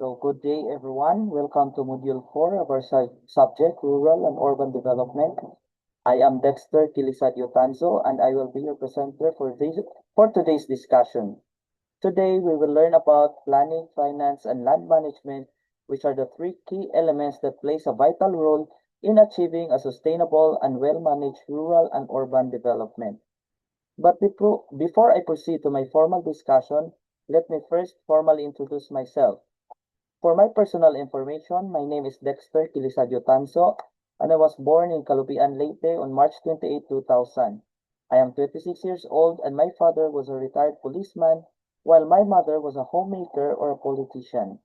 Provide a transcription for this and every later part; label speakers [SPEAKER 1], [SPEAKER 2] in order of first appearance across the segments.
[SPEAKER 1] So good day, everyone. Welcome to Module 4 of our subject, Rural and Urban Development. I am Dexter Kilisadio Tanzo, and I will be your presenter for today's discussion. Today, we will learn about planning, finance, and land management, which are the three key elements that plays a vital role in achieving a sustainable and well-managed rural and urban development. But before I proceed to my formal discussion, let me first formally introduce myself. For my personal information, my name is Dexter Kilisadio Tanso, and I was born in Calubian, Leyte on March 28, 2000. I am 26 years old, and my father was a retired policeman, while my mother was a homemaker or a politician.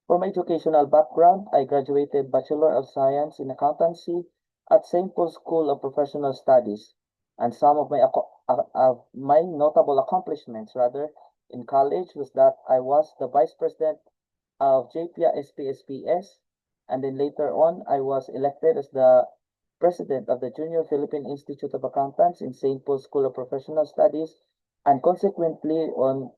[SPEAKER 1] For my educational background, I graduated Bachelor of Science in Accountancy at St. Paul's School of Professional Studies, and some of my notable accomplishments, rather, in college was that I was the Vice President of JPA SPSPS, and then later on I was elected as the president of the Junior Philippine Institute of Accountants in St. Paul's School of Professional Studies, and consequently on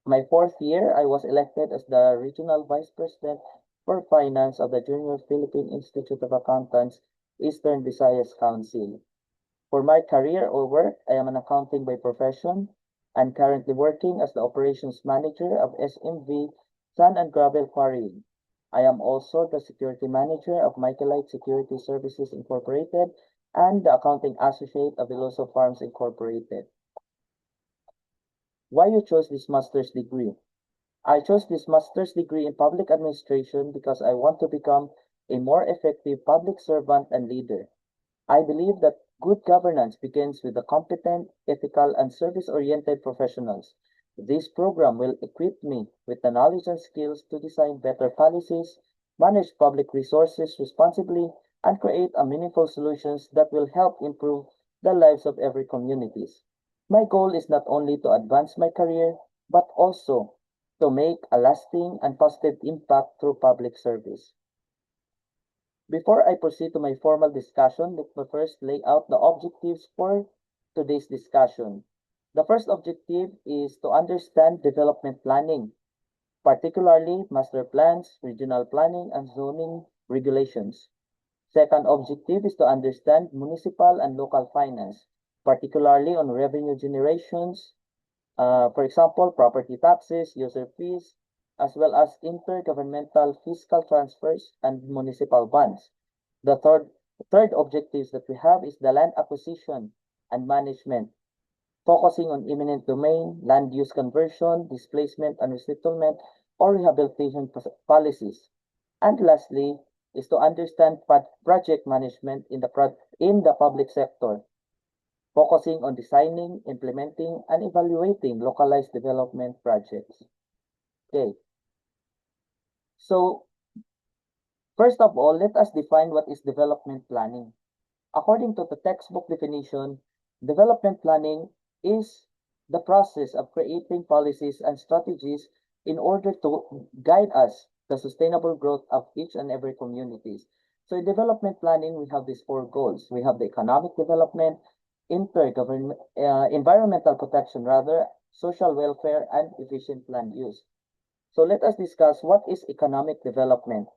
[SPEAKER 1] my fourth year I was elected as the regional vice president for finance of the Junior Philippine Institute of Accountants Eastern Visayas Council. For my career or work, I am an accounting by profession and currently working as the operations manager of SMV Sand and Gravel Quarrying. I am also the security manager of Michaelite Security Services Incorporated and the accounting associate of Veloso Farms Incorporated. Why you chose this master's degree? I chose this master's degree in public administration because I want to become a more effective public servant and leader. I believe that good governance begins with the competent, ethical, and service-oriented professionals. This program will equip me with the knowledge and skills to design better policies, manage public resources responsibly, and create meaningful solutions that will help improve the lives of every communities. My goal is not only to advance my career, but also to make a lasting and positive impact through public service. Before I proceed to my formal discussion, let me first lay out the objectives for today's discussion. The first objective is to understand development planning, particularly master plans, regional planning, and zoning regulations. Second objective is to understand municipal and local finance, particularly on revenue generations, for example, property taxes, user fees, as well as intergovernmental fiscal transfers and municipal bonds. The third objectives that we have is the land acquisition and management, focusing on eminent domain, land use conversion, displacement and resettlement, or rehabilitation policies. And lastly is to understand project management in the public sector, focusing on designing, implementing, and evaluating localized development projects. Okay. So, first of all, let us define what is development planning. According to the textbook definition, development planning is the process of creating policies and strategies in order to guide us the sustainable growth of each and every communities. So in development planning, we have these four goals. We have the economic development, environmental protection, social welfare, and efficient land use. So let us discuss what is economic development.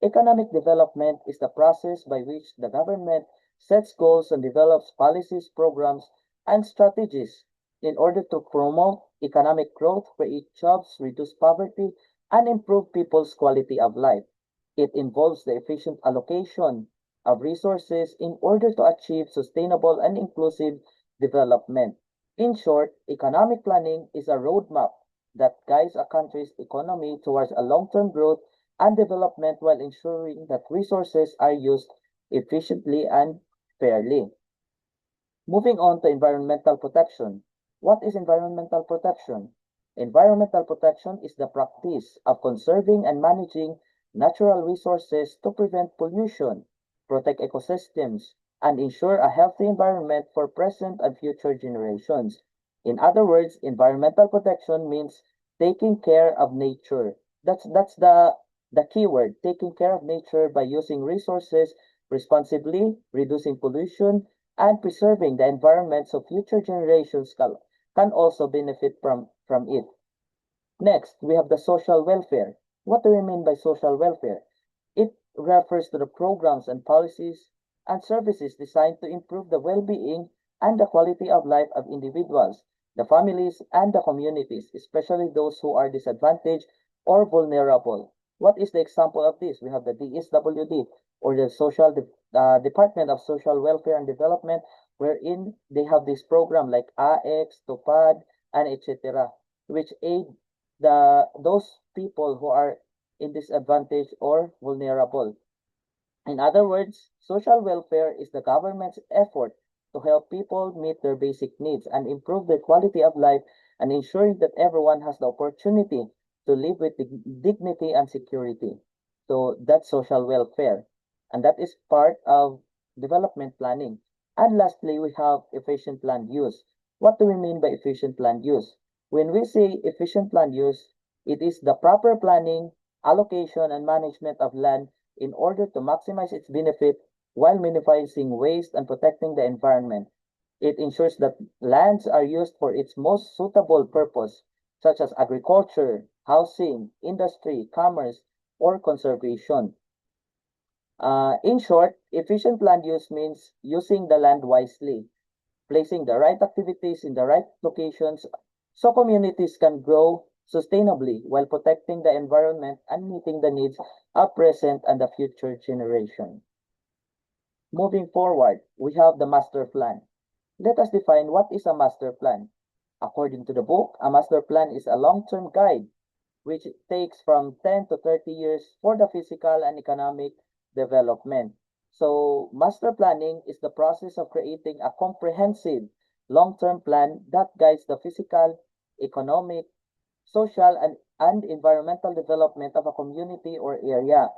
[SPEAKER 1] Economic development is the process by which the government sets goals and develops policies, programs, and strategies in order to promote economic growth, create jobs, reduce poverty, and improve people's quality of life. It involves the efficient allocation of resources in order to achieve sustainable and inclusive development. In short, economic planning is a roadmap that guides a country's economy towards a long-term growth and development while ensuring that resources are used efficiently and fairly. Moving on to environmental protection. What is environmental protection? Environmental protection is the practice of conserving and managing natural resources to prevent pollution, protect ecosystems, and ensure a healthy environment for present and future generations. In other words, environmental protection means taking care of nature. That's the key word, taking care of nature by using resources responsibly, reducing pollution, and preserving the environment so future generations can also benefit from it. Next, we have the social welfare. What do we mean by social welfare? It refers to the programs and policies and services designed to improve the well-being and the quality of life of individuals, the families, and the communities, especially those who are disadvantaged or vulnerable. What is the example of this? We have the DSWD, or the Department of Social Welfare and Development, wherein they have this program like AX, TUPAD, and etc., which aid those people who are in disadvantage or vulnerable. In other words, social welfare is the government's effort to help people meet their basic needs and improve their quality of life, and ensuring that everyone has the opportunity to live with dignity and security. So that's social welfare. And that is part of development planning. And lastly, we have efficient land use. What do we mean by efficient land use? When we say efficient land use, it is the proper planning, allocation, and management of land in order to maximize its benefit while minimizing waste and protecting the environment. It ensures that lands are used for its most suitable purpose, such as agriculture, housing, industry, commerce, or conservation. In short, efficient land use means using the land wisely, placing the right activities in the right locations so communities can grow sustainably while protecting the environment and meeting the needs of present and the future generation. Moving forward, we have the master plan. Let us define what is a master plan. According to the book, a master plan is a long-term guide which takes from 10 to 30 years for the physical and economic development. So, master planning is the process of creating a comprehensive long-term plan that guides the physical, economic, social, and environmental development of a community or area.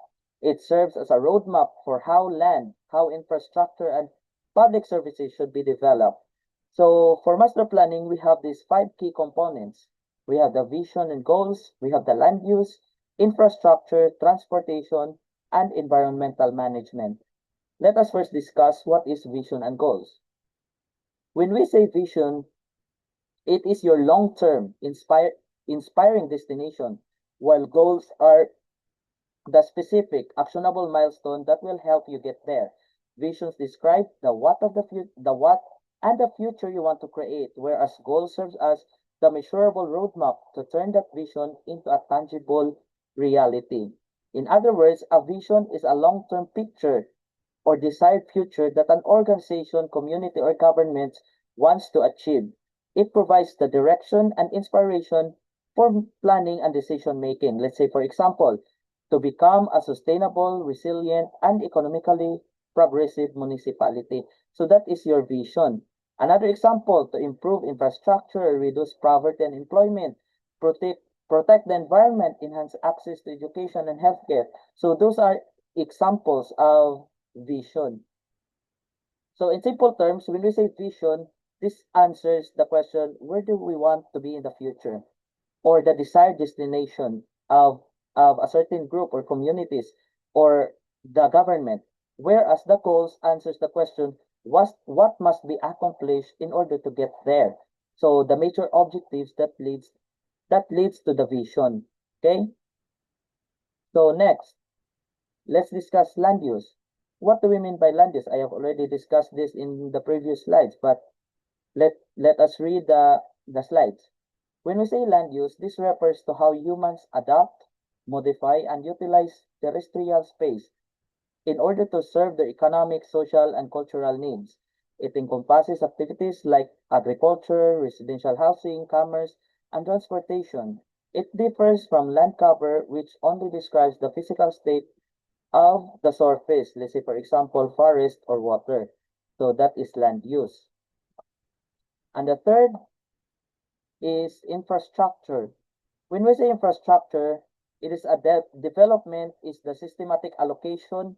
[SPEAKER 1] It serves as a roadmap for how infrastructure, and public services should be developed. So, for master planning, we have these five key components. We have the vision and goals, we have the land use, infrastructure, transportation, and environmental management. Let us first discuss what is vision and goals. When we say vision, it is your long-term inspiring destination, while goals are the specific actionable milestone that will help you get there. Visions describe the what and the future you want to create, whereas goals serves as the measurable roadmap to turn that vision into a tangible reality. In other words, a vision is a long-term picture or desired future that an organization, community, or government wants to achieve. It provides the direction and inspiration for planning and decision making. Let's say, for example, to become a sustainable, resilient, and economically progressive municipality. So that is your vision. Another example, to improve infrastructure, reduce poverty and employment, protect protect the environment, enhance access to education and healthcare. So those are examples of vision. So in simple terms, when we say vision, this answers the question, where do we want to be in the future? Or the desired destination of a certain group or communities or the government. Whereas the goals answers the question, what must be accomplished in order to get there? So the major objectives that leads to the vision. Okay? So next, let's discuss land use. What do we mean by land use? I have already discussed this in the previous slides, but let us read the slides. When we say land use, this refers to how humans adapt, modify, and utilize terrestrial space in order to serve their economic, social, and cultural needs. It encompasses activities like agriculture, residential housing, commerce, and transportation. It differs from land cover, which only describes the physical state of the surface, let's say, for example, forest or water. So that is land use. And the third is infrastructure. When we say infrastructure, it is a development, is the systematic allocation,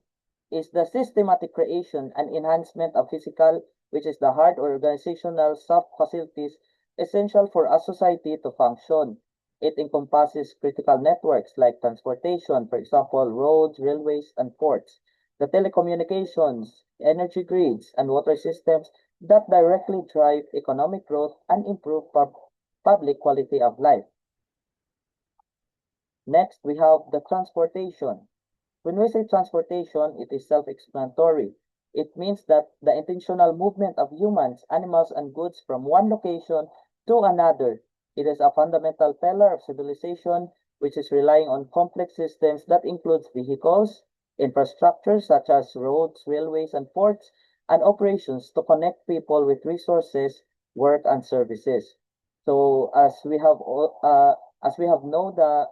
[SPEAKER 1] is the systematic creation and enhancement of physical, which is the hard or organizational soft facilities essential for a society to function. It encompasses critical networks like transportation, for example, roads, railways, and ports, the telecommunications, energy grids, and water systems that directly drive economic growth and improve public quality of life. Next, we have the transportation. When we say transportation, it is self-explanatory. It means that the intentional movement of humans, animals, and goods from one location to another. It is a fundamental pillar of civilization, which is relying on complex systems that includes vehicles, infrastructure such as roads, railways, and ports, and operations to connect people with resources, work, and services. So, as we have known the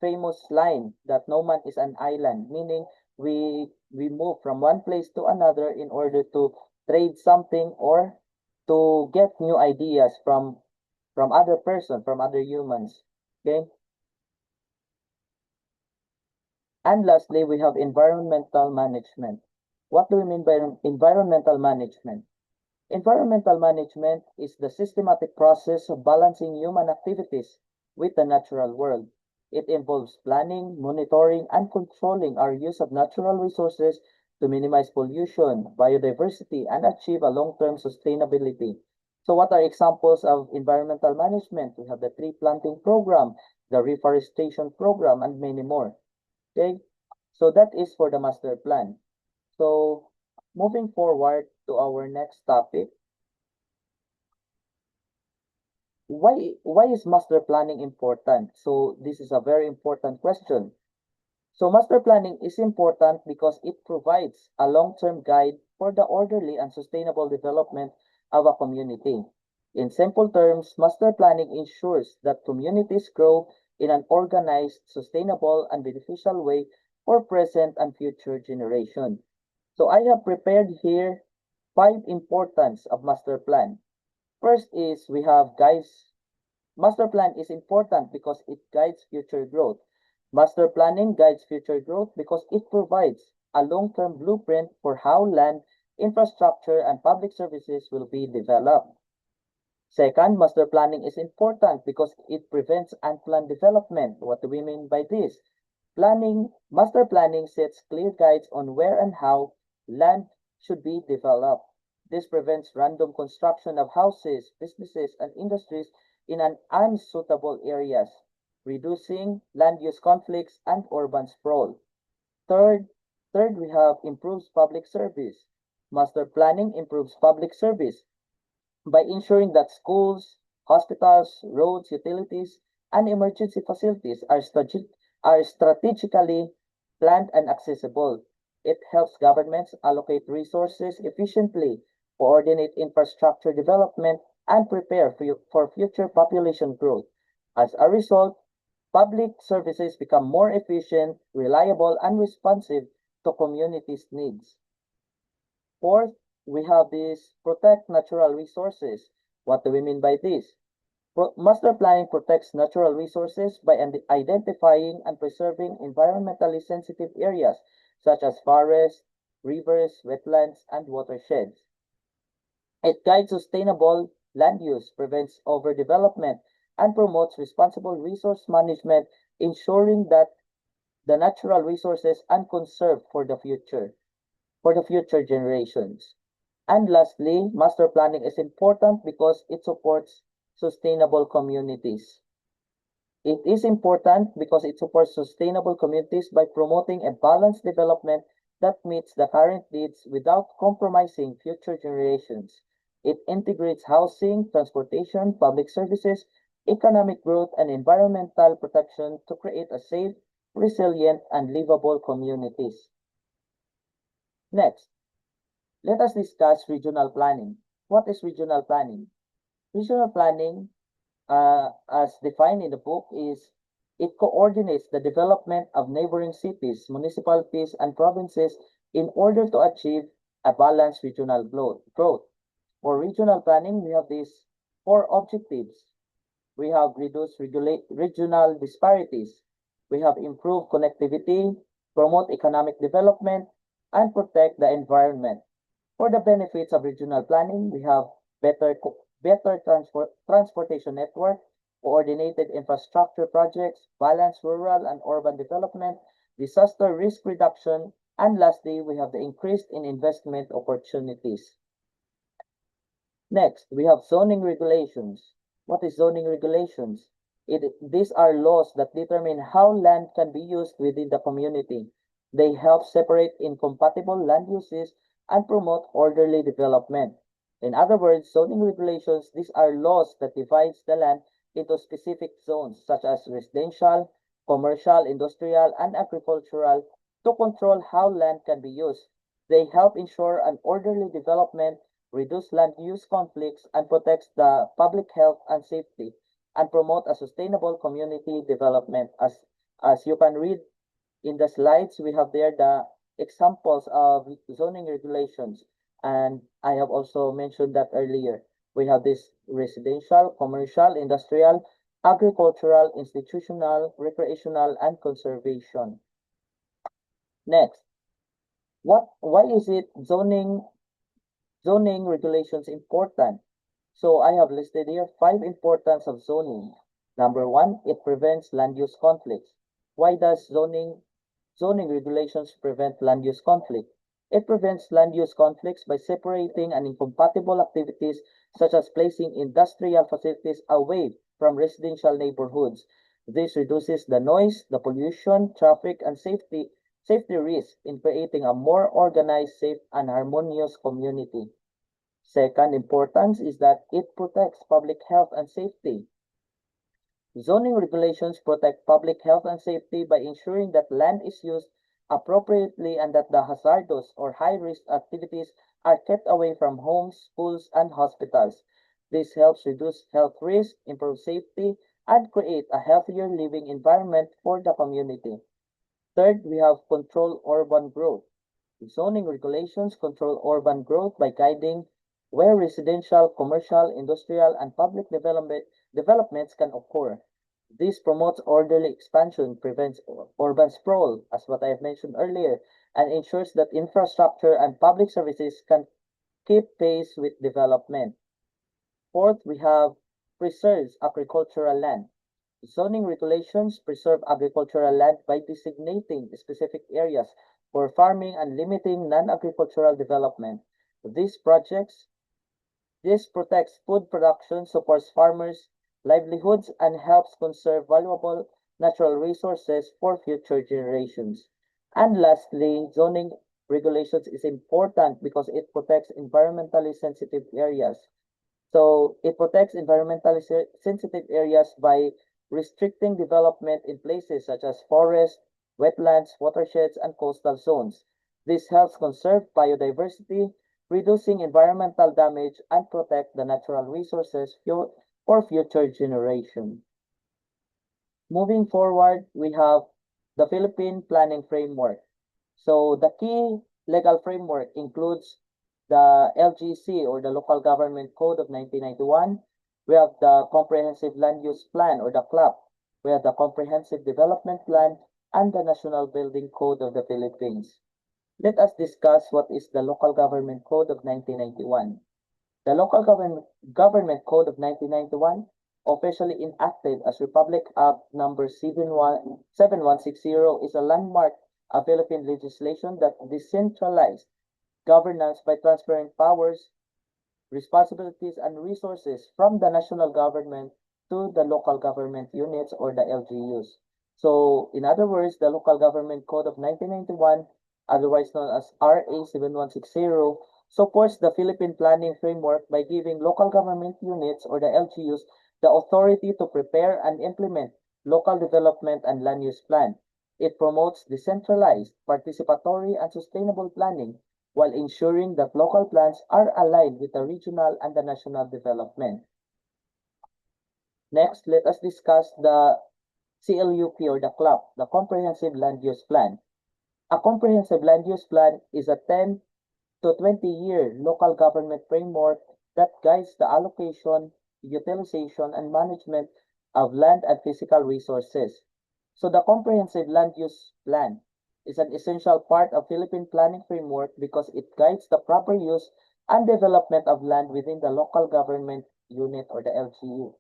[SPEAKER 1] famous line that no man is an island, meaning we move from one place to another in order to trade something or to get new ideas from other person, from other humans. Okay? And lastly, we have environmental management. What do we mean by environmental management? Environmental management is the systematic process of balancing human activities with the natural world. It involves planning, monitoring, and controlling our use of natural resources to minimize pollution, biodiversity, and achieve a long-term sustainability. So what are examples of environmental management? We have the tree planting program, the reforestation program, and many more. Okay, so that is for the master plan. So moving forward to our next topic, why is master planning important? So this is a very important question. So master planning is important because it provides a long-term guide for the orderly and sustainable development of a community. In simple terms, master planning ensures that communities grow in an organized, sustainable, and beneficial way for present and future generations. So I have prepared here 5 importance of master plan. First is we have guys. Master plan is important because it guides future growth. Master planning guides future growth because it provides a long-term blueprint for how land, infrastructure, and public services will be developed. Second, master planning is important because it prevents unplanned development. What do we mean by this? Master planning sets clear guides on where and how land should be developed. This prevents random construction of houses, businesses, and industries in an unsuitable areas, reducing land use conflicts and urban sprawl. Third, third we have improves public service. Master planning improves public service by ensuring that schools, hospitals, roads, utilities, and emergency facilities are strategically planned and accessible. It helps governments allocate resources efficiently, coordinate infrastructure development, and prepare for future population growth. As a result, public services become more efficient, reliable, and responsive to communities' needs. Fourth, we have this protect natural resources. What do we mean by this? Master planning protects natural resources by identifying and preserving environmentally sensitive areas such as forests, rivers, wetlands, and watersheds. It guides sustainable land use, prevents overdevelopment, and promotes responsible resource management, ensuring that the natural resources are conserved for the future generations. And lastly, master planning is important because it supports sustainable communities. It is important because it supports sustainable communities by promoting a balanced development that meets the current needs without compromising future generations. It integrates housing, transportation, public services, economic growth, and environmental protection to create a safe, resilient, and livable communities. Next, let us discuss regional planning. What is regional planning? Regional planning, as defined in the book, is it coordinates the development of neighboring cities, municipalities, and provinces in order to achieve a balanced regional growth. For regional planning, we have these 4 objectives. We have reduced regional disparities. We have improved connectivity, promote economic development, and protect the environment. For the benefits of regional planning, we have better transportation network, coordinated infrastructure projects, balanced rural and urban development, disaster risk reduction, and lastly, we have the increase in investment opportunities. Next, we have zoning regulations. What is zoning regulations? These are laws that determine how land can be used within the community. They help separate incompatible land uses and promote orderly development. In other words, zoning regulations, these are laws that divides the land into specific zones such as residential, commercial, industrial, and agricultural to control how land can be used. They help ensure an orderly development, reduce land use conflicts, and protects the public health and safety and promote a sustainable community development. As you can read in the slides, we have there the examples of zoning regulations. And I have also mentioned that earlier. We have this residential, commercial, industrial, agricultural, institutional, recreational, and conservation. Next, why is it zoning regulations important? So I have listed here 5 importance of zoning. Number 1, it prevents land use conflicts. Why does zoning regulations prevent land use conflict? It prevents land use conflicts by separating an incompatible activities such as placing industrial facilities away from residential neighborhoods. This reduces the noise, the pollution, traffic, and safety risk in creating a more organized, safe, and harmonious community. Second importance is that it protects public health and safety. Zoning regulations protect public health and safety by ensuring that land is used appropriately and that the hazardous or high-risk activities are kept away from homes, schools, and hospitals. This helps reduce health risks, improve safety, and create a healthier living environment for the community. Third, we have control urban growth. Zoning regulations control urban growth by guiding where residential, commercial, industrial, and public developments can occur. This promotes orderly expansion, prevents urban sprawl, as what I have mentioned earlier, and ensures that infrastructure and public services can keep pace with development. Fourth, we have preserves agricultural land. Zoning regulations preserve agricultural land by designating specific areas for farming and limiting non-agricultural development. These projects This protects food production, supports farmers' livelihoods, and helps conserve valuable natural resources for future generations. And lastly, zoning regulations is important because it protects environmentally sensitive areas. So it protects environmentally sensitive areas by restricting development in places such as forests, wetlands, watersheds, and coastal zones. This helps conserve biodiversity, reducing environmental damage, and protect the natural resources for future generations. Moving forward, we have the Philippine Planning Framework. So the key legal framework includes the LGC or the Local Government Code of 1991. We have the Comprehensive Land Use Plan or the CLAP. We have the Comprehensive Development Plan and the National Building Code of the Philippines. Let us discuss what is the Local Government Code of 1991. The Local Government Code of 1991, officially enacted as Republic Act number 7160, is a landmark of Philippine legislation that decentralized governance by transferring powers, responsibilities, and resources from the national government to the local government units or the LGUs. So, in other words, the Local Government Code of 1991, otherwise known as RA 7160, supports the Philippine planning framework by giving local government units or the LGUs the authority to prepare and implement local development and land use plan. It promotes decentralized, participatory, and sustainable planning while ensuring that local plans are aligned with the regional and the national development. Next, let us discuss the CLUP or the CLAP, the Comprehensive Land Use Plan. A comprehensive land use plan is a 10 to 20-year local government framework that guides the allocation, utilization, and management of land and physical resources. So the comprehensive land use plan is an essential part of Philippine planning framework because it guides the proper use and development of land within the local government unit or the LGU.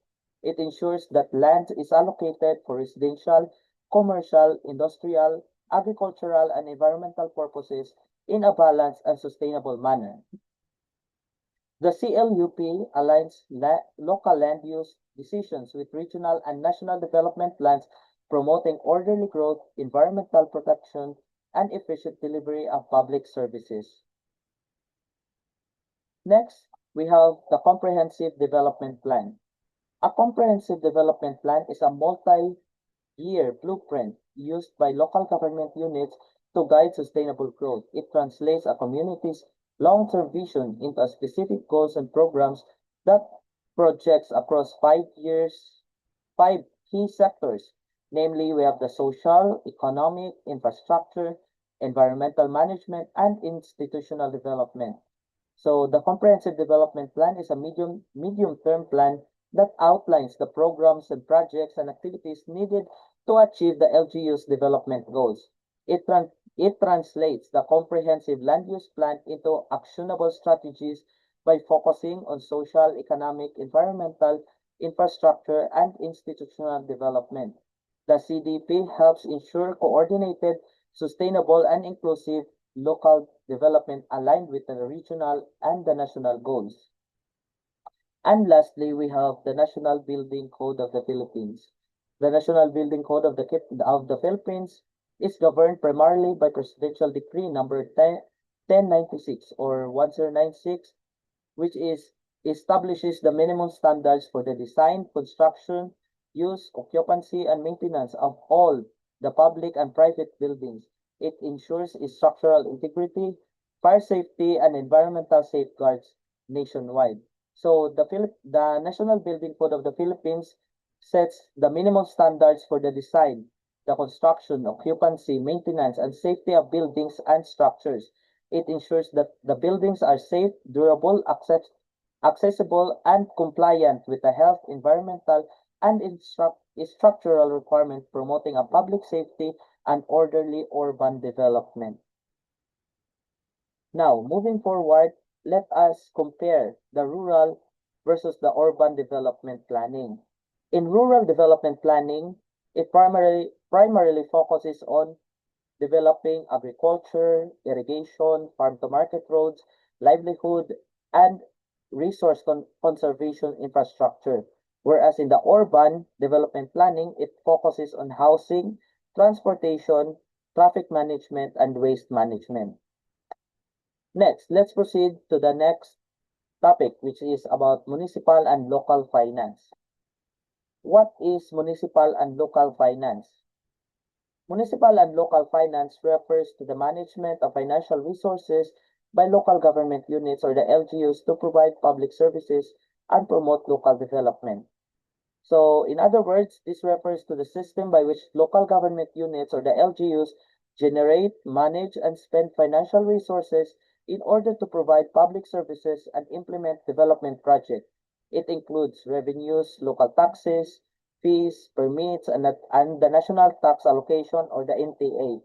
[SPEAKER 1] It ensures that land is allocated for residential, commercial, industrial, agricultural, and environmental purposes in a balanced and sustainable manner. The CLUP aligns local land use decisions with regional and national development plans, promoting orderly growth, environmental protection, and efficient delivery of public services. Next, we have the Comprehensive Development Plan. A comprehensive development plan is a multi-year blueprint used by local government units to guide sustainable growth. It translates a community's long-term vision into specific goals and programs that projects across 5 years, five key sectors. Namely, we have the social, economic, infrastructure, environmental management, and institutional development. So the Comprehensive Development Plan is a medium-term plan that outlines the programs and projects and activities needed to achieve the LGU's development goals. It translates the comprehensive land use plan into actionable strategies by focusing on social, economic, environmental, infrastructure, and institutional development. The CDP helps ensure coordinated, sustainable, and inclusive local development aligned with the regional and the national goals. And lastly, we have the National Building Code of the Philippines. The National Building Code of the Philippines is governed primarily by Presidential Decree number 1096 or 1096, which establishes the minimum standards for the design, construction, use, occupancy, and maintenance of all the public and private buildings. It ensures structural integrity, fire safety, and environmental safeguards nationwide. So the National Building Code of the Philippines sets the minimum standards for the design, the construction, occupancy, maintenance, and safety of buildings and structures. It ensures that the buildings are safe, durable, accessible, and compliant with the health, environmental, and structural requirements, promoting a public safety and orderly urban development. Now, moving forward, let us compare the rural versus the urban development planning. In rural development planning, it primarily focuses on developing agriculture, irrigation, farm-to-market roads, livelihood, and resource conservation infrastructure. Whereas in the urban development planning, it focuses on housing, transportation, traffic management, and waste management. Next, let's proceed to the next topic, which is about municipal and local finance. What is municipal and local finance? Municipal and local finance refers to the management of financial resources by local government units or the LGUs to provide public services and promote local development. So, in other words, this refers to the system by which local government units or the LGUs generate, manage, and spend financial resources in order to provide public services and implement development projects. It includes revenues, local taxes, fees, permits, and the national tax allocation or the NTA.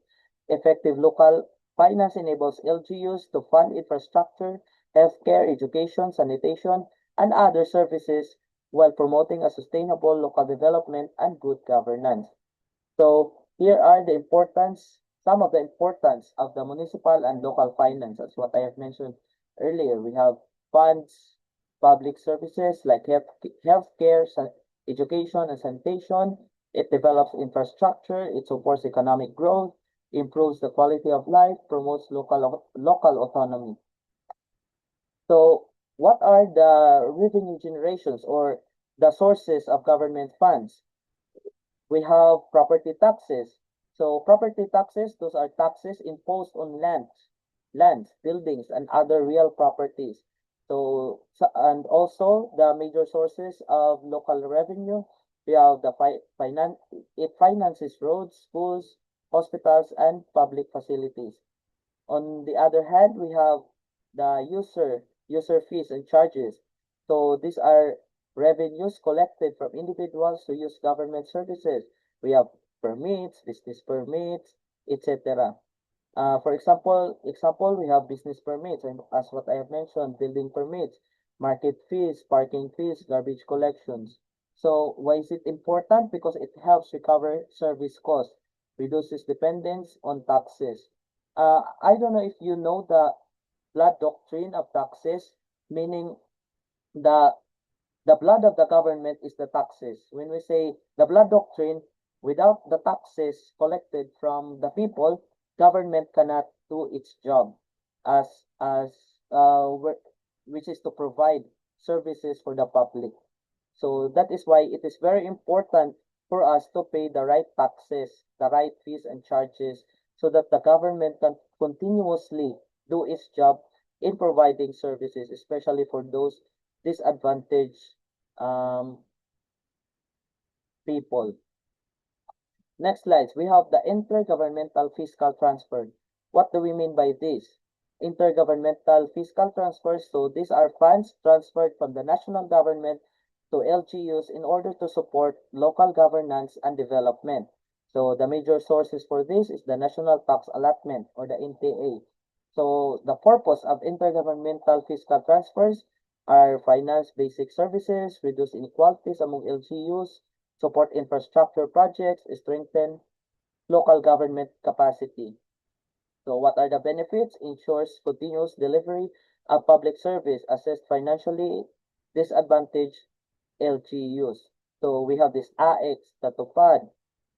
[SPEAKER 1] Effective local finance enables LGUs to fund infrastructure, healthcare, education, sanitation, and other services while promoting a sustainable local development and good governance. So here are some of the importance of the municipal and local finance. As what I have mentioned earlier, we have funds, public services like healthcare, education, and sanitation. It develops infrastructure. It supports economic growth, improves the quality of life, promotes local autonomy. So what are the revenue generations or the sources of government funds? We have property taxes. So property taxes, those are taxes imposed on lands, buildings, and other real properties. And also the major sources of local revenue, we have it finances roads, schools, hospitals, and public facilities. On the other hand, we have the user fees and charges. So these are revenues collected from individuals who use government services. We have permits, business permits, etc. For example, we have business permits, and as what I have mentioned, building permits, market fees, parking fees, garbage collections. So why is it important? Because it helps recover service costs, reduces dependence on taxes. I don't know if you know the blood doctrine of taxes, meaning the the blood of the government is the taxes. When we say the blood doctrine, without the taxes collected from the people, government cannot do its job as as which is to provide services for the public. So that is why it is very important for us to pay the right taxes, the right fees and charges, so that the government can continuously do its job in providing services, especially for those disadvantaged um, people. Next slides, we have the intergovernmental fiscal transfer. What do we mean by this? Intergovernmental fiscal transfers. So these are funds transferred from the national government to LGUs in order to support local governance and development. So the major sources for this is the National Tax Allotment or the NTA. So the purpose of intergovernmental fiscal transfers are finance basic services, reduce inequalities among LGUs, support infrastructure projects, strengthen local government capacity. So what are the benefits? Ensures continuous delivery of public service, assessed financially disadvantaged LGUs. So we have this AX, Tatupad,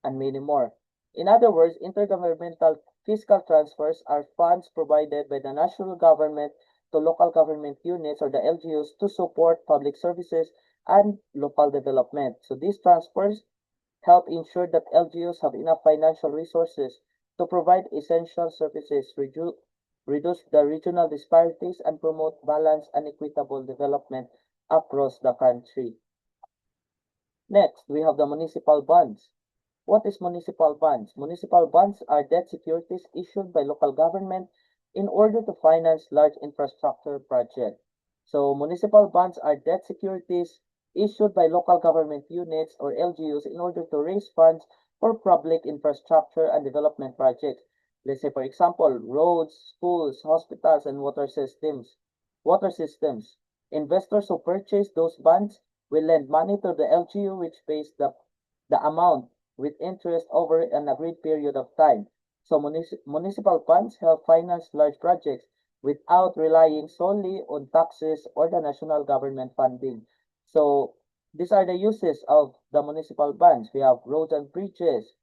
[SPEAKER 1] and many more. In other words, intergovernmental fiscal transfers are funds provided by the national government to local government units or the LGUs to support public services and local development. So these transfers help ensure that LGUs have enough financial resources to provide essential services, reduce the regional disparities, and promote balanced and equitable development across the country. Next, we have the municipal bonds. What is municipal bonds? Municipal bonds are debt securities issued by local government in order to finance large infrastructure projects. So municipal bonds are debt securities issued by local government units or LGUs in order to raise funds for public infrastructure and development projects. Let's say, for example, roads, schools, hospitals, and water systems. Water systems. Investors who purchase those bonds will lend money to the LGU, which pays the amount with interest over an agreed period of time. So municipal funds help finance large projects without relying solely on taxes or the national government funding. So these are the uses of the municipal bonds. We have roads and bridges,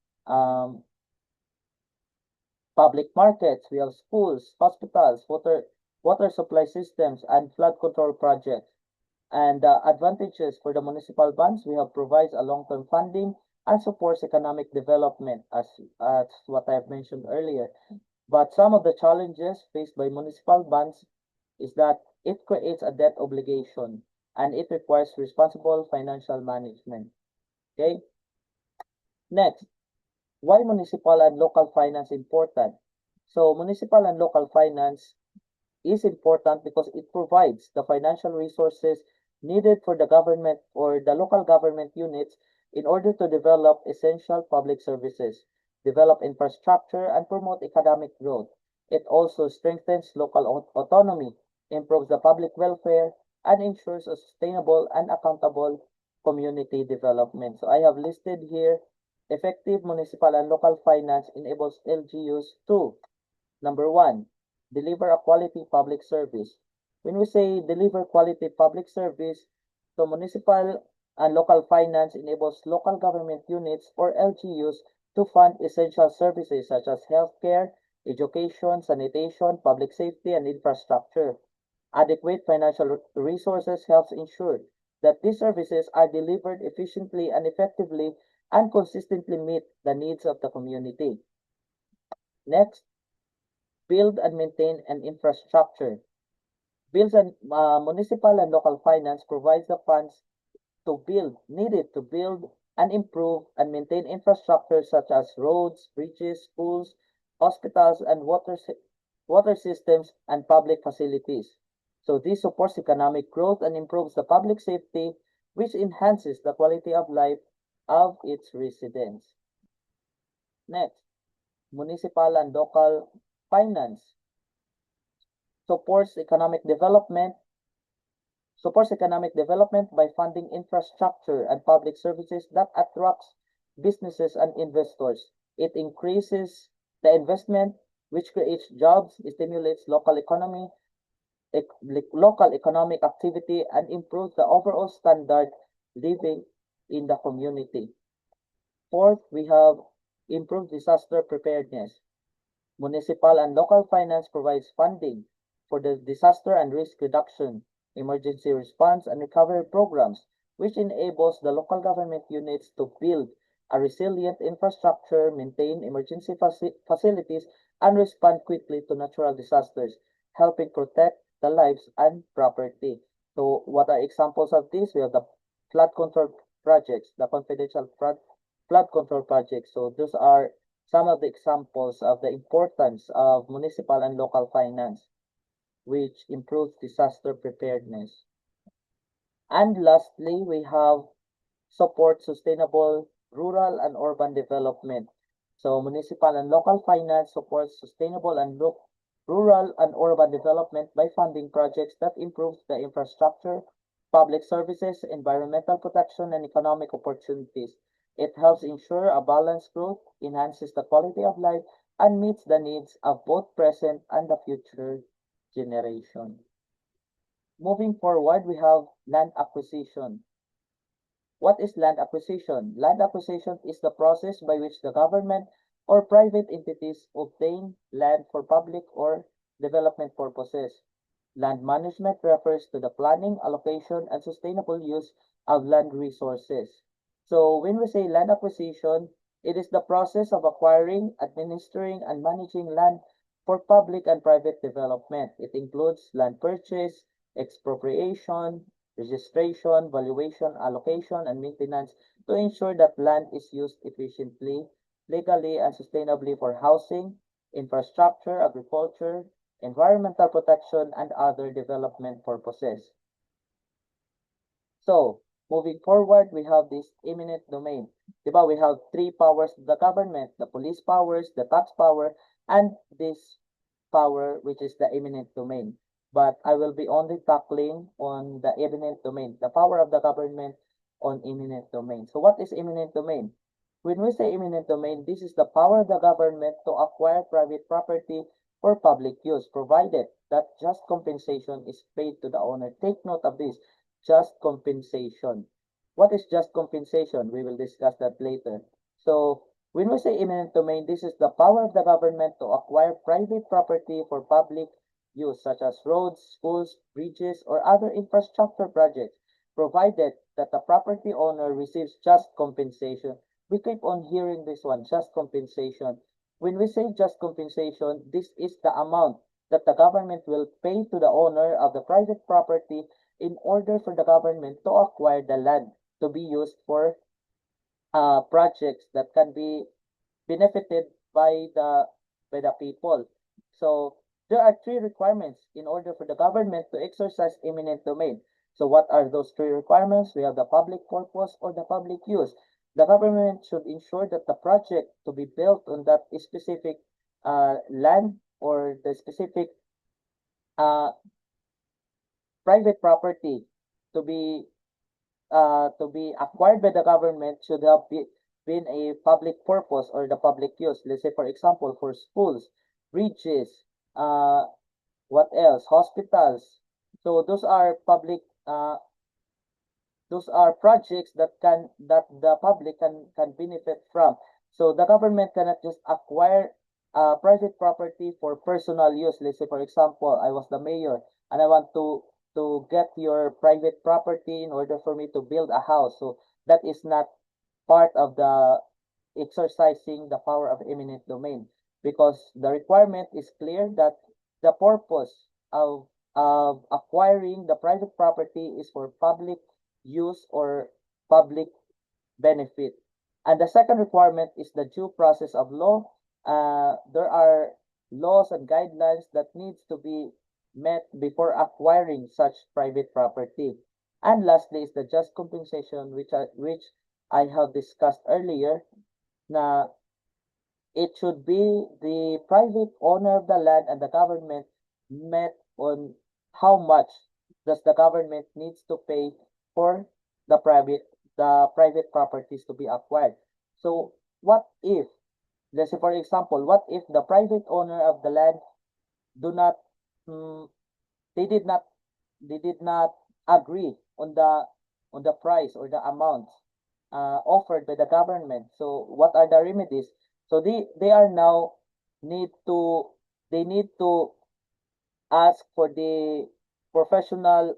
[SPEAKER 1] public markets, we have schools, hospitals, water supply systems, and flood control projects. And the advantages for the municipal bonds, we have provides a long-term funding and supports economic development as what I have mentioned earlier. But some of the challenges faced by municipal bonds is that it creates a debt obligation and it requires responsible financial management. Okay? Next, why municipal and local finance important? So municipal and local finance is important because it provides the financial resources needed for the government or the local government units in order to develop essential public services, develop infrastructure, and promote economic growth. It also strengthens local autonomy, improves the public welfare, and ensures a sustainable and accountable community development. So I have listed here effective municipal and local finance enables LGUs to number one, deliver a quality public service. When we say deliver quality public service, so municipal and local finance enables local government units or LGUs to fund essential services such as healthcare, education, sanitation, public safety, and infrastructure. Adequate financial resources helps ensure that these services are delivered efficiently and effectively and consistently meet the needs of the community. Next, build and maintain an infrastructure. Bills and municipal and local finance provides the funds to build, needed to build and improve and maintain infrastructure such as roads, bridges, schools, hospitals, and water systems and public facilities. So this supports economic growth and improves the public safety, which enhances the quality of life of its residents. Next, municipal and local finance supports economic development by funding infrastructure and public services that attracts businesses and investors. It increases the investment, which creates jobs, stimulates local economy, local economic activity and improve the overall standard living in the community. Fourth, we have improved disaster preparedness. Municipal and local finance provides funding for the disaster and risk reduction, emergency response, and recovery programs, which enables the local government units to build a resilient infrastructure, maintain emergency facilities, and respond quickly to natural disasters, helping protect the lives and property. So, what are examples of this? We have the flood control projects, the confidential flood control projects. So, those are some of the examples of the importance of municipal and local finance, which improves disaster preparedness. And lastly, we have support sustainable rural and urban development. So municipal and local finance supports sustainable and rural and urban development by funding projects that improve the infrastructure, public services, environmental protection, and economic opportunities. It helps ensure a balanced growth, enhances the quality of life, and meets the needs of both present and the future generation. Moving forward, we have land acquisition. What is land acquisition? Land acquisition is the process by which the government or private entities obtain land for public or development purposes. Land management refers to the planning, allocation, and sustainable use of land resources. So when we say land acquisition, it is the process of acquiring, administering, and managing land for public and private development. It includes land purchase, expropriation, registration, valuation, allocation, and maintenance to ensure that land is used efficiently, legally, and sustainably for housing, infrastructure, agriculture, environmental protection, and other development purposes. So, moving forward, we have this eminent domain. Diba? We have three powers of the government, the police powers, the tax power, and this power, which is the eminent domain. But I will be only tackling on the eminent domain, the power of the government on eminent domain. So what is eminent domain? When we say eminent domain, this is the power of the government to acquire private property for public use, provided that just compensation is paid to the owner. Take note of this, just compensation. What is just compensation? We will discuss that later. So when we say eminent domain, this is the power of the government to acquire private property for public use, such as roads, schools, bridges, or other infrastructure projects, provided that the property owner receives just compensation. We keep on hearing this one, just compensation. When we say just compensation, this is the amount that the government will pay to the owner of the private property in order for the government to acquire the land to be used for projects that can be benefited by the people. So there are three requirements in order for the government to exercise eminent domain. So what are those three requirements? We have the public purpose or the public use. The government should ensure that the project to be built on that specific land or the specific uh, private property to be acquired by the government should have been a public purpose or the public use. Let's say, for example, for schools, bridges, what else? Hospitals. So those are projects that the public can benefit from. So the government cannot just acquire private property for personal use. Let's say, for example, I was the mayor and I want to get your private property in order for me to build a house. So that is not part of the exercising the power of eminent domain, because the requirement is clear that the purpose of acquiring the private property is for public use or public benefit. And the second requirement is the due process of law. There are laws and guidelines that needs to be met before acquiring such private property. And lastly is the just compensation, which I have discussed earlier, na it should be the private owner of the land and the government met on how much does the government needs to pay for the private properties to be acquired. So what if, let's say for example, what if the private owner of the land do not mm, they did not they did not agree on the price or the amount offered by the government. So what are the remedies? So they are now need to they need to ask for the professional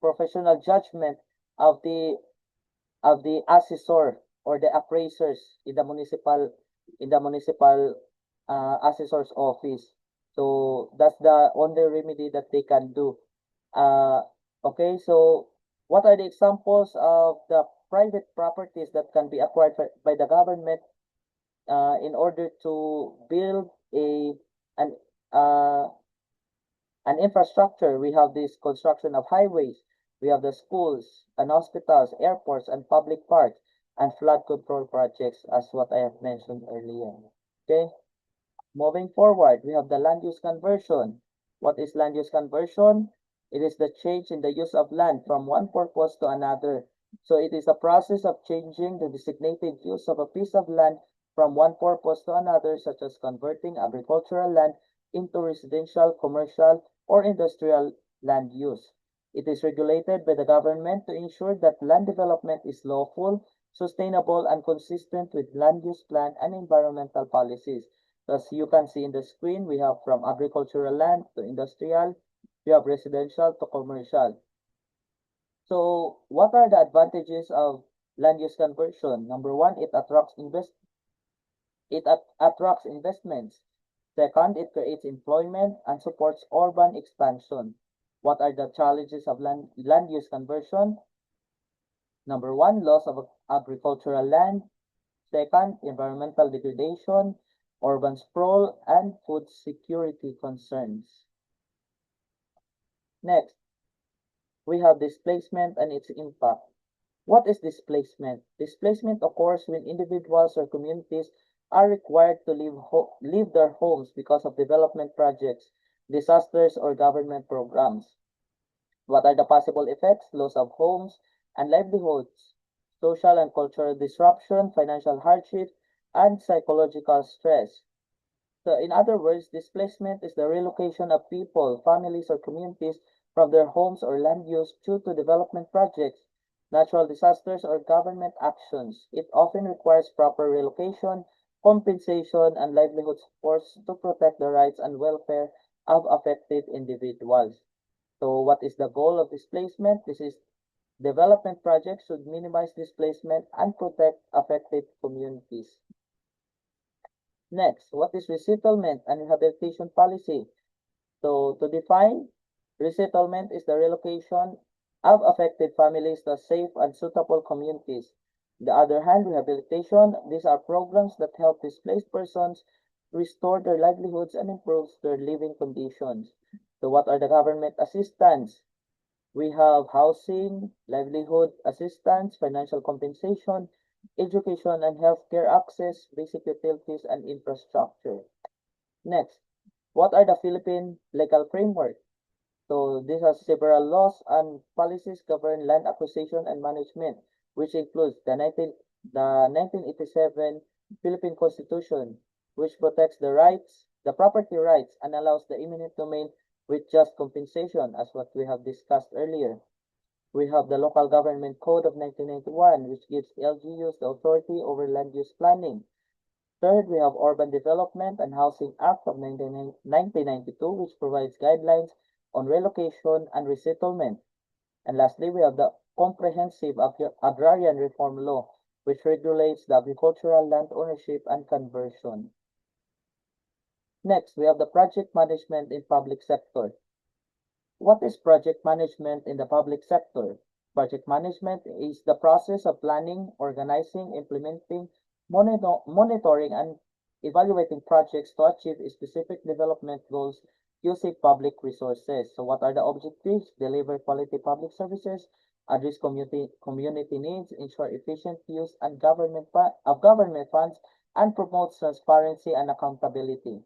[SPEAKER 1] professional judgment of the assessor or the appraisers in the municipal assessor's office. So that's the only remedy that they can do. Uh, okay, so what are the examples of the private properties that can be acquired by the government in order to build an uh, an infrastructure? We have this construction of highways, we have the schools and hospitals, airports and public parks, and flood control projects as what I have mentioned earlier. Okay, moving forward, we have the land use conversion. What is land use conversion? It is the change in the use of land from one purpose to another. So it is a process of changing the designated use of a piece of land from one purpose to another, such as converting agricultural land into residential, commercial, or industrial land use. It is regulated by the government to ensure that land development is lawful, sustainable, and consistent with land use plan and environmental policies. As you can see in the screen, we have from agricultural land to industrial, we have residential to commercial. So what are the advantages of land use conversion? Number one, it attracts investments. Second, it creates employment and supports urban expansion. What are the challenges of land use conversion? Number one, loss of agricultural land. Second, environmental degradation, urban sprawl, and food security concerns. Next, we have displacement and its impact. What is displacement? Displacement occurs when individuals or communities are required to leave their homes because of development projects, disasters, or government programs. What are the possible effects? Loss of homes and livelihoods, social and cultural disruption, financial hardship, and psychological stress. So in other words, displacement is the relocation of people, families, or communities from their homes or land use due to development projects, natural disasters, or government actions. It often requires proper relocation, compensation, and livelihood supports to protect the rights and welfare of affected individuals. So what is the goal of displacement? This is development projects should minimize displacement and protect affected communities. Next, what is resettlement and rehabilitation policy? So to define, resettlement is the relocation of affected families to safe and suitable communities. On the other hand, rehabilitation, these are programs that help displaced persons restore their livelihoods and improve their living conditions. So what are the government assistance? We have housing, livelihood assistance, financial compensation, education and healthcare access, basic utilities, and infrastructure. Next, what are the Philippine legal framework? So this has several laws and policies govern land acquisition and management, which includes the 1987 Philippine Constitution, which protects the property rights, and allows the eminent domain with just compensation, as what we have discussed earlier. We have the Local Government Code of 1991, which gives LGUs the authority over land use planning. Third, we have Urban Development and Housing Act of 1992, which provides guidelines on relocation and resettlement. And lastly, we have the Comprehensive Agrarian Reform Law, which regulates the agricultural land ownership and conversion. Next, we have the project management in public sector. What is project management in the public sector? Project management is the process of planning, organizing, implementing, monitoring, and evaluating projects to achieve specific development goals using public resources. So what are the objectives? Deliver quality public services, address community needs, ensure efficient use and of government funds, and promote transparency and accountability.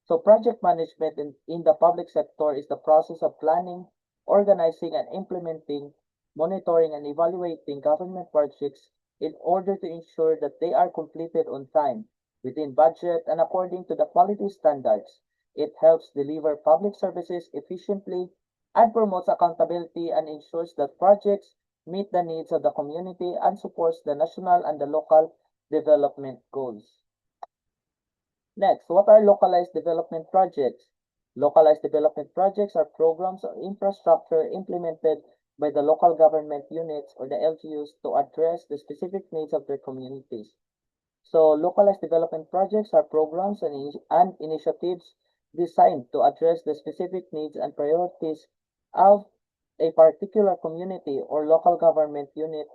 [SPEAKER 1] So project management in the public sector is the process of planning, organizing, and implementing, monitoring, and evaluating government projects in order to ensure that they are completed on time, within budget, and according to the quality standards. It helps deliver public services efficiently and promotes accountability and ensures that projects meet the needs of the community and supports the national and the local development goals. Next, what are localized development projects? Localized development projects are programs or infrastructure implemented by the local government units or the LGUs to address the specific needs of their communities. So, localized development projects are programs and initiatives designed to address the specific needs and priorities of a particular community or local government unit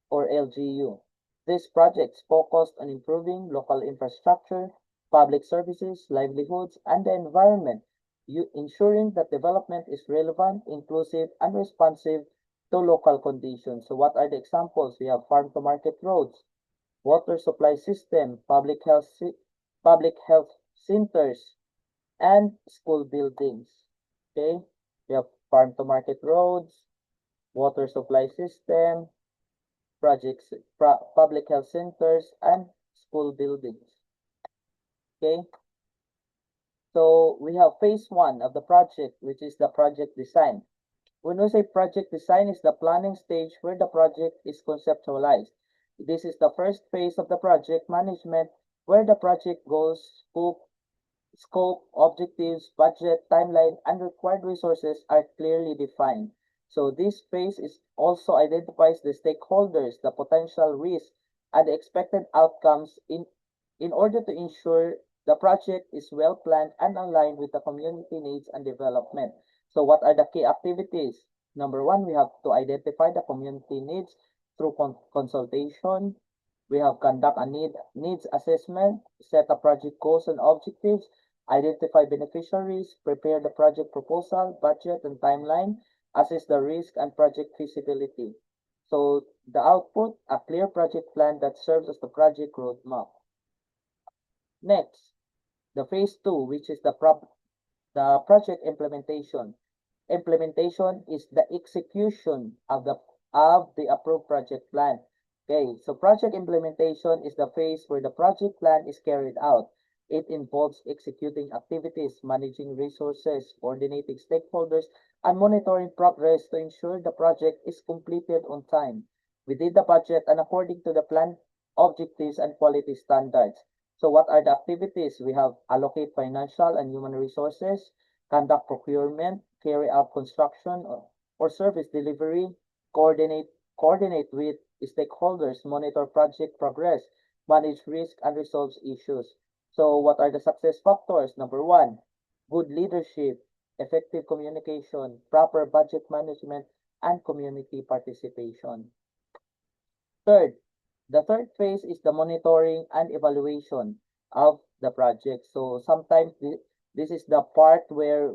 [SPEAKER 1] or LGU. These projects focused on improving local infrastructure, public services, livelihoods, and the environment, ensuring that development is relevant, inclusive, and responsive to local conditions. So what are the examples? We have farm-to-market roads, water supply system, public health centers, and school buildings. Okay, we have farm-to-market roads, water supply system, public health centers, and school buildings. Okay, so we have phase one of the project, which is the project design. When we say project design, is the planning stage where the project is conceptualized. This is the first phase of the project management where the project goals, scope, objectives, budget, timeline, and required resources are clearly defined. So this phase is also identifies the stakeholders, the potential risks, and the expected outcomes in order to ensure the project is well planned and aligned with the community needs and development. So what are the key activities? Number one, we have to identify the community needs through consultation. We have conduct a needs assessment, set a project goals and objectives, identify beneficiaries, prepare the project proposal, budget and timeline, assess the risk and project feasibility. So the output, a clear project plan that serves as the project roadmap. Next, the phase two, which is the project implementation. Implementation is the execution of the approved project plan. Okay, so project implementation is the phase where the project plan is carried out. It involves executing activities, managing resources, coordinating stakeholders, and monitoring progress to ensure the project is completed on time, within the budget, and according to the plan objectives and quality standards. So what are the activities? We have allocate financial and human resources, conduct procurement, carry out construction or service delivery, coordinate with stakeholders, monitor project progress, manage risk, and resolve issues. So what are the success factors? Number one, good leadership, effective communication, proper budget management, and community participation. Third, the third phase is the monitoring and evaluation of the project. So sometimes this is the part where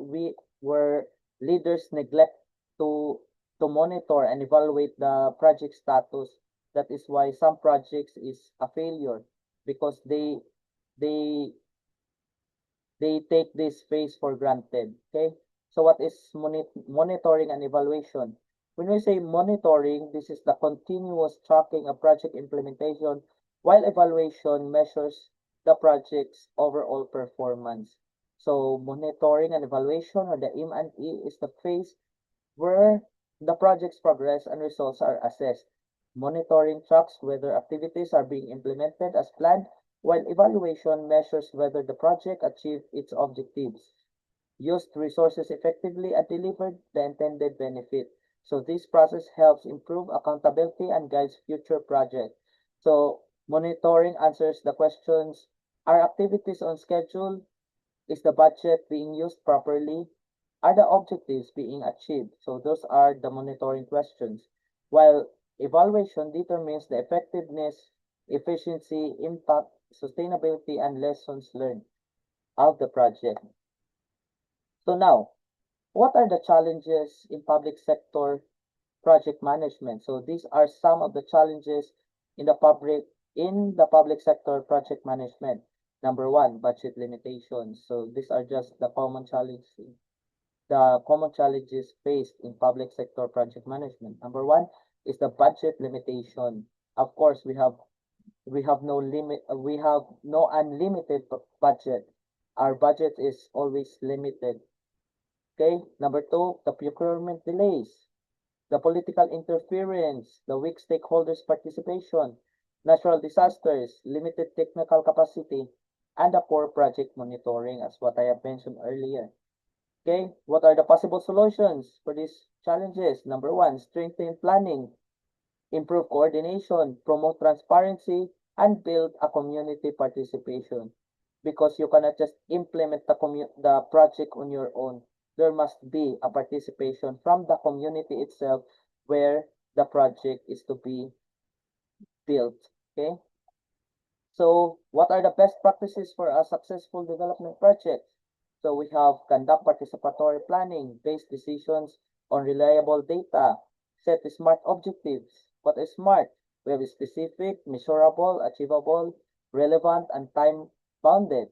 [SPEAKER 1] leaders neglect to monitor and evaluate the project status. That is why some projects is a failure because they they take this phase for granted. Okay, so what is monitoring and evaluation? When we say monitoring, this is the continuous tracking of project implementation, while evaluation measures the project's overall performance. So monitoring and evaluation, or the M&E, is the phase where the project's progress and results are assessed. Monitoring tracks whether activities are being implemented as planned, while evaluation measures whether the project achieved its objectives, used resources effectively, and delivered the intended benefit. So this process helps improve accountability and guides future projects. So monitoring answers the questions, are activities on schedule? Is the budget being used properly? Are the objectives being achieved? So those are the monitoring questions. While evaluation determines the effectiveness, efficiency, impact, sustainability, and lessons learned of the project. So now, what are the challenges in public sector project management? So these are some of the challenges in the public sector project management. Number one, budget limitations. So these are just the common challenges faced in public sector project management. Number one is the budget limitation. Of course, we have no unlimited budget. Our budget is always limited. Okay, number two, the procurement delays, the political interference, the weak stakeholders' participation, natural disasters, limited technical capacity, and the poor project monitoring, as what I have mentioned earlier. Okay, what are the possible solutions for these challenges? Number one, strengthen planning, improve coordination, promote transparency, and build a community participation. Because you cannot just implement the project on your own. There must be a participation from the community itself where the project is to be built. Okay? So, what are the best practices for a successful development project? So, we have conduct participatory planning, base decisions on reliable data, set smart objectives. What is smart? We have specific, measurable, achievable, relevant, and time-bounded.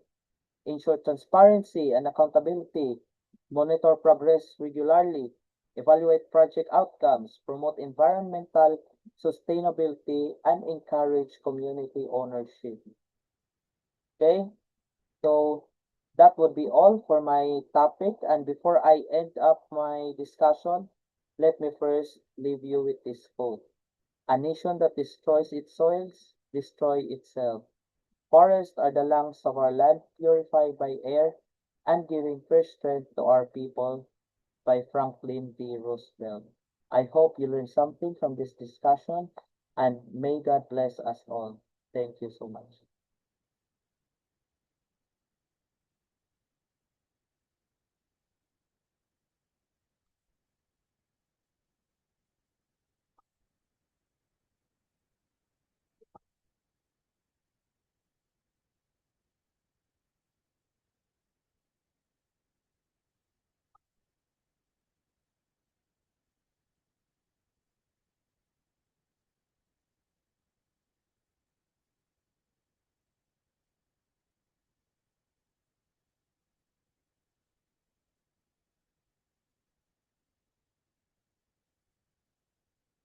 [SPEAKER 1] Ensure transparency and accountability. Monitor progress regularly. Evaluate project outcomes. Promote environmental sustainability and encourage community ownership. Okay, so that would be all for my topic. And before I end up my discussion, let me first leave you with this quote. A nation that destroys its soils, destroys itself. Forests are the lungs of our land, purified by air and giving fresh strength to our people, by Franklin D. Roosevelt. I hope you learned something from this discussion, and may God bless us all. Thank you so much.